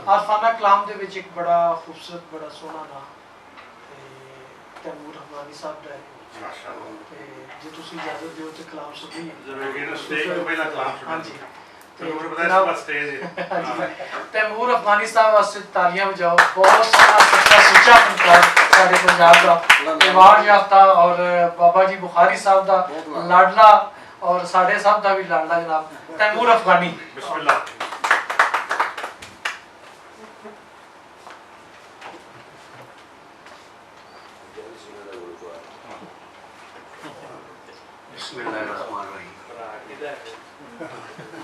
आरफाना कलाम दे विच एक बड़ा खूबसूरत बड़ा सोहना नाम तैमूर अफगानी साहब दा है ते जे तुसी इजाजत दिओ ते कलाम सुनिए जरूरी है स्टेज तो पहला कलाम सुनिए। हां जी तैमूर पता है स्टेज है। हां जी तैमूर अफगानी साहब वास्ते तालियां बजाओ। बहुत सोहना सच्चा सुच्चा फनकार साडे पंजाब दा अवार्ड याफ्ता और बाबा जी बुखारी साहब दा लाडला और साडे साहब दा भी लाडला जनाब तैमूर अफगानी। बिस्मिल्लाह।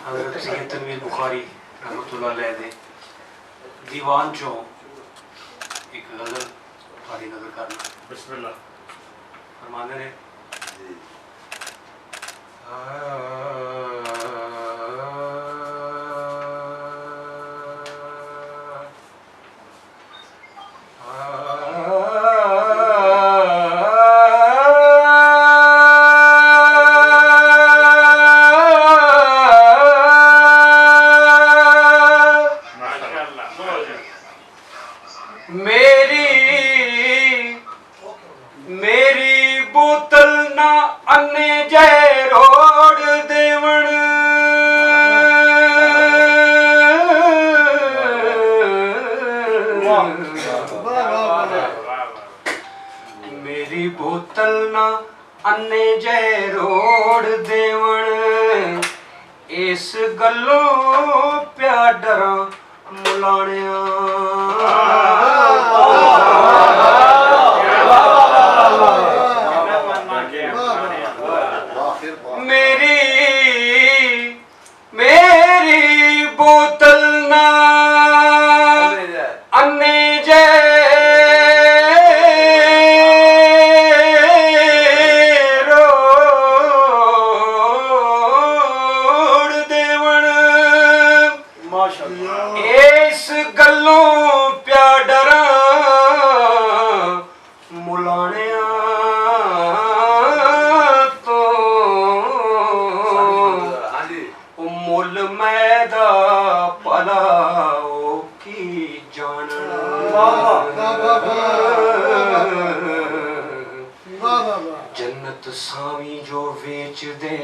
हज़रत सैयद तनवीर बुखारी रहमतुल्लाह अलैह दे दीवान चो एक गज़ल थोड़ी नज़र करना। बिस्मिल्लाह। फरमाते ने मेरी बोतल ना अन्ने जय रोड देवण मेरी बोतल ना अन्ने जय रोड देवण इस गल्लों प्या डरा मुलाणिया मेरी बोतल ना अन्ने जे रोड देवण इस गल्लों प्या डरा मुलाणिया मुल मैदा पलाओ की जान जन्नत सावी जो बेच दे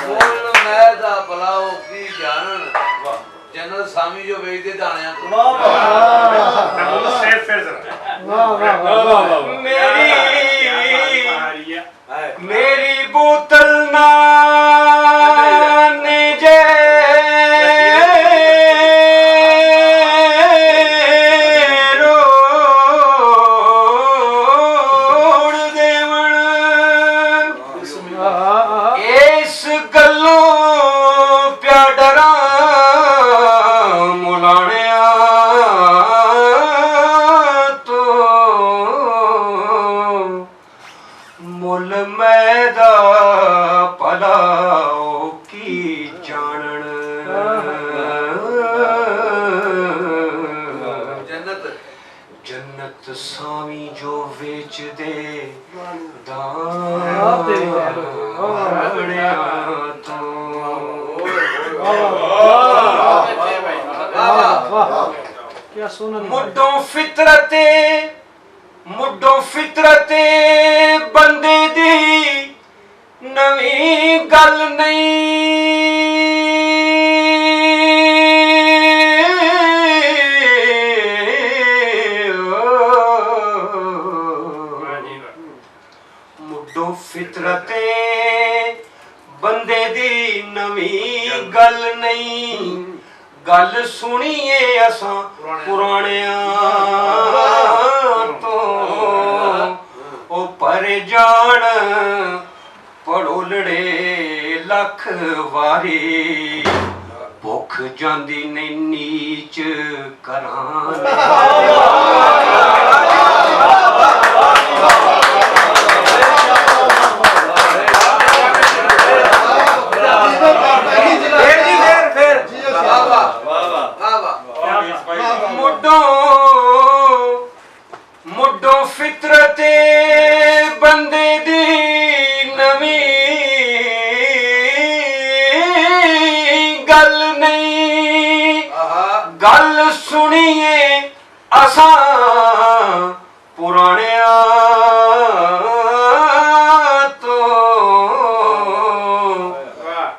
मुल मैदा पलाओ की जान जन्नत सामी जो बेच दे दाने मेरी बोतल ना ने जे रोड देवण इस गल्लों प्या डरा मुलाणिया मुल मैदा पलाओ की जानन जन्नत सावी जो बेच दे दानिया तो क्या सोना मुड्डों फितरते बंदे दी नवी गल नहीं मुड्डों फितरते बंदे दी नवी गल नहीं गल सुनिए असां पुराणिया तो ओ पर जान पड़ोलड़े लख वारी भुख जांदी नहीं नीच करान मुड्डों फितरते बंदे दी नवी गल सुनिए असां पुराणियां तो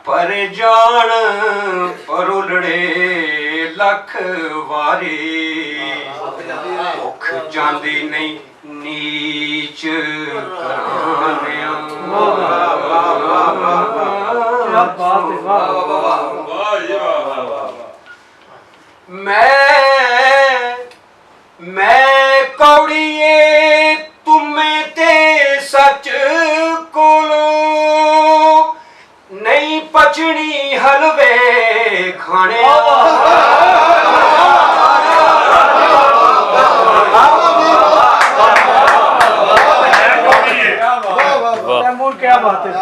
पर जान परुलड़े लख वारी भुख जांदी नहीं नीच करानियां मैं कौड़िए तुम्हें ते सच कोलो नहीं पचनी हलवे खाने क्या बात है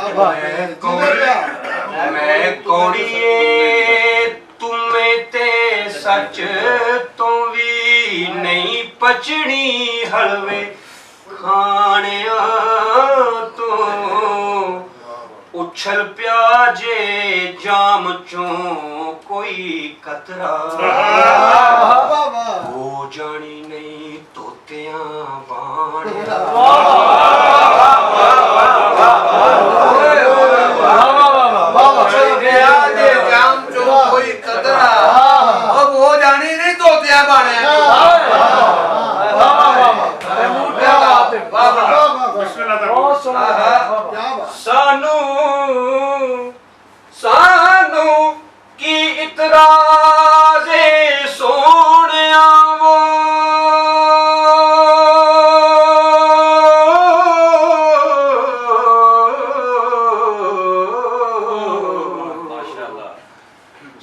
मैं कौड़िए तुम्हें ते सच तो भी नहीं पचनी हलवे खाने तो उछल प्याजे जाम चो कोई कतरा हो जानी नहीं तोतियां बाणियां कोई कतरा अब हो जानी नहीं तोतिया बाने सानू सानू की इतराज़े सोनिया वो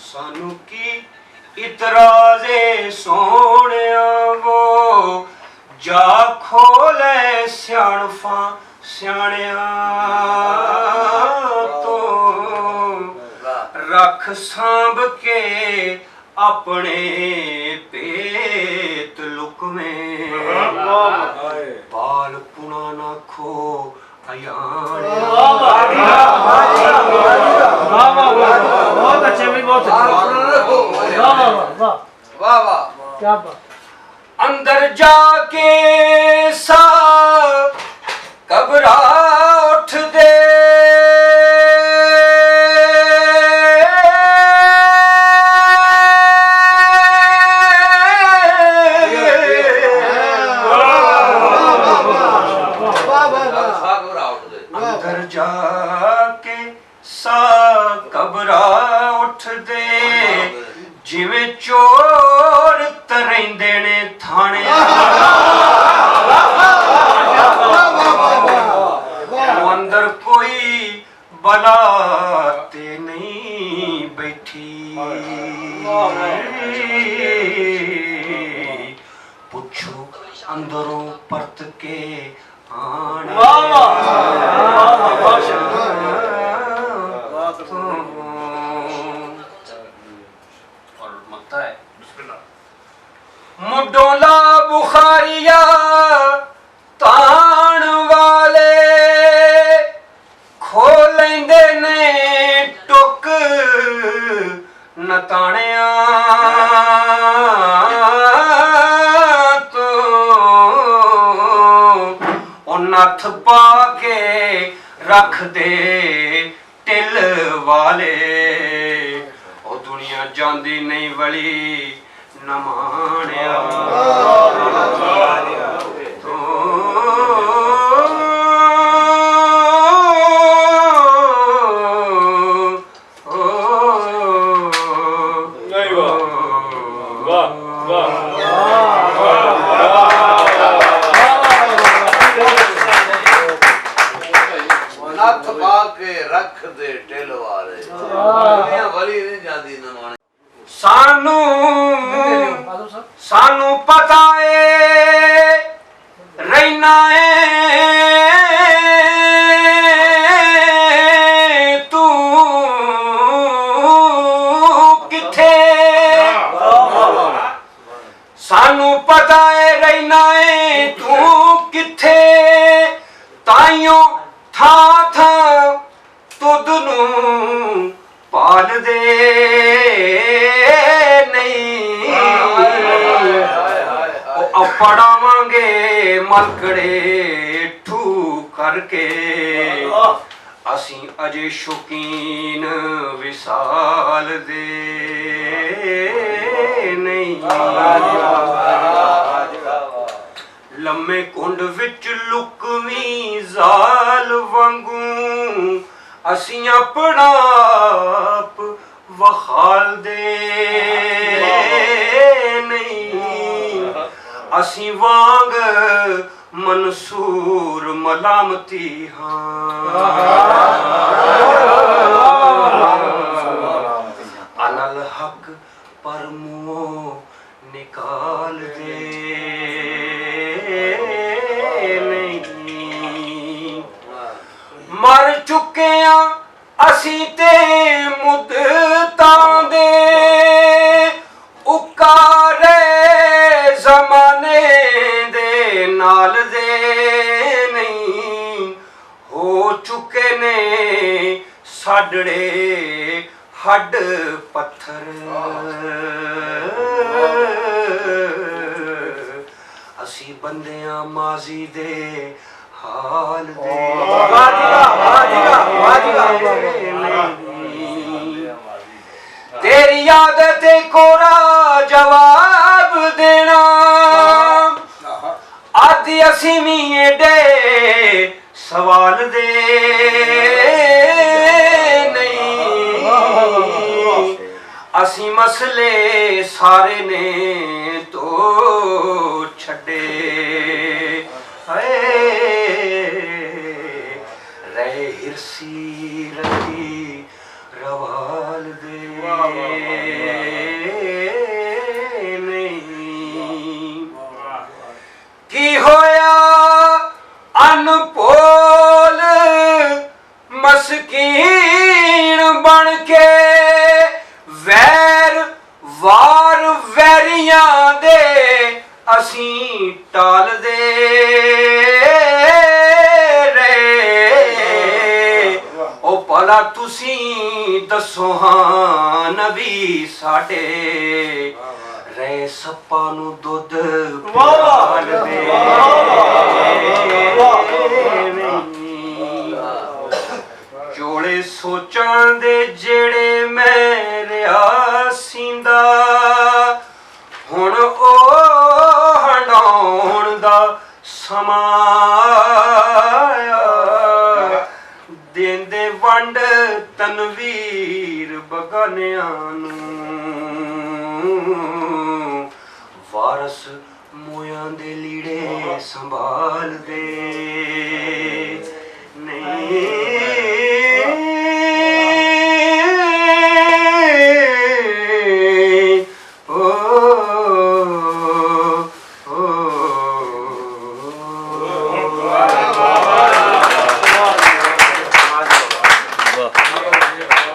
सानू की इतराज़े सोनिया वो जा खोले सियाणफा सियाणिया तो रख सांभ के अपने पेट लुक में बाल पुना ना खो बहुत अच्छे भी बहुत वाह वाह क्या बात अंदर जाके सा घबरा उठ दे अंदर जाके सा घबरा उठ दे जिवें चोर तरैंदे ने थाने अंदर कोई बला ते नहीं बैठी पुछो अंदरों परत के आने और मत है मुडोला बुखारिया तान वाले खोलेंदे ने टुक नताणिया तो ओ नथ पा के रख दे टिल वाले ओ दुनिया जांदी नहीं वली नमाणिया नथ पा के रख दे टिल वाले दुनिया भली नहीं जाती नमाने सानू सानू पता है रहना है तू किथे सानू पता है रहना है तू किथे ताइयों था था तुद नू पाल दे नहीं ਪੜਾਵਾਂਗੇ ਮਲਕੜੇ ਠੂ ਕਰਕੇ ਅਸੀਂ ਅਜੇ ਸ਼ੌਕੀਨ ਵਿਸਾਲ ਦੇ ਨਹੀਂ ਲੰਮੇ ਕੁੰਡ ਵਿੱਚ ਲੁਕਵੀਂ ਜ਼ਾਲ ਵਾਂਗੂ ਅਸੀਂ ਆਪਣਾ ਆਪ ਵਖਾਲ ਦੇ ਨਹੀਂ ਅਸੀਂ ਵਾਂਗ ਮਨਸੂਰ ਮਲਾਮਤੀ ਹਾਂ ਅਨਲ ਹਕ ਪਰ ਮੂੰਹੋਂ ਨਿਕਾਲ ਦੇ ਨਹੀਂ ਮਰ ਚੁੱਕਿਆ ਅਸੀਂ ਤੇ ਮੁੱਦਤਾਂ ਦੇ ਉਕਾਰੇ ਜ਼ਮਾਨੇ ਦੇ ਨਾਲ ਦੇ ਨਹੀਂ ਹੋ ਚੁੱਕੇ ਨੇ ਸਾਡੜੇ ਹੱਡ ਪੱਥਰ ਅਸੀਂ ਬੰਦਿਆਂ ਮਾਜ਼ੀ ਦੇ ਹਾਲ ਦੇ ਤੇਰੀ ਯਾਦ ਤੇ ਕੋਰਾ ਜਵਾਬ ਦੇਣਾ ਆਦੀ ਅਸੀਂ ਵੀ ਏਡੇ ਸਵਾਲ ਦੇ ਨਹੀਂ ਅਸੀਂ ਮਸਲੇ ਸਾਰੇ ਨੇ ਤੋ ਛੱਡੇ ਰਹੇ ਹਿਰਸੀ ਰਤੀ ਰਵਾਲ ਦੇ ਨਹੀਂ ਕੀ ਹੋਇਆ ਅਨਪੋਲ ਮਸਕੀਨ ਬਣ ਕੇ ਵੈਰ ਵਾਰ ਵੈਰੀਆਂ ਦੇ ਅਸੀਂ ਟਾਲਦੇ ਉਹ ਭਲਾ ਤੁਸੀਂ ਦੱਸੋ ਹਾਂ ਨਬੀ ਸਾਡੇ ਰਹਿ ਸੱਪਾਂ ਨੂੰ ਦੁੱਧ ਪਿਆਲਦੇ ਚੋਲੇ ਸੋਚਾਂ ਦੇ ਜਿਹੜੇ ਮੈਂ ਰਿਆ ਸੀਂਦਾ ਹੁਣ ਉਹ ਹੰਡਾਉਣ ਦਾ ਸਮਾਂ ਆਇਆ ਦੇਂਦੇ ਵੰਡ ਤਨਵੀਰ ਬਗਾਨਿਆਂ ਨੂੰ ਵਾਰਸ ਮੋਇਆਂ ਦੇ ਲੀੜੇ ਸੰਭਾਲਦੇ ਨਹੀਂ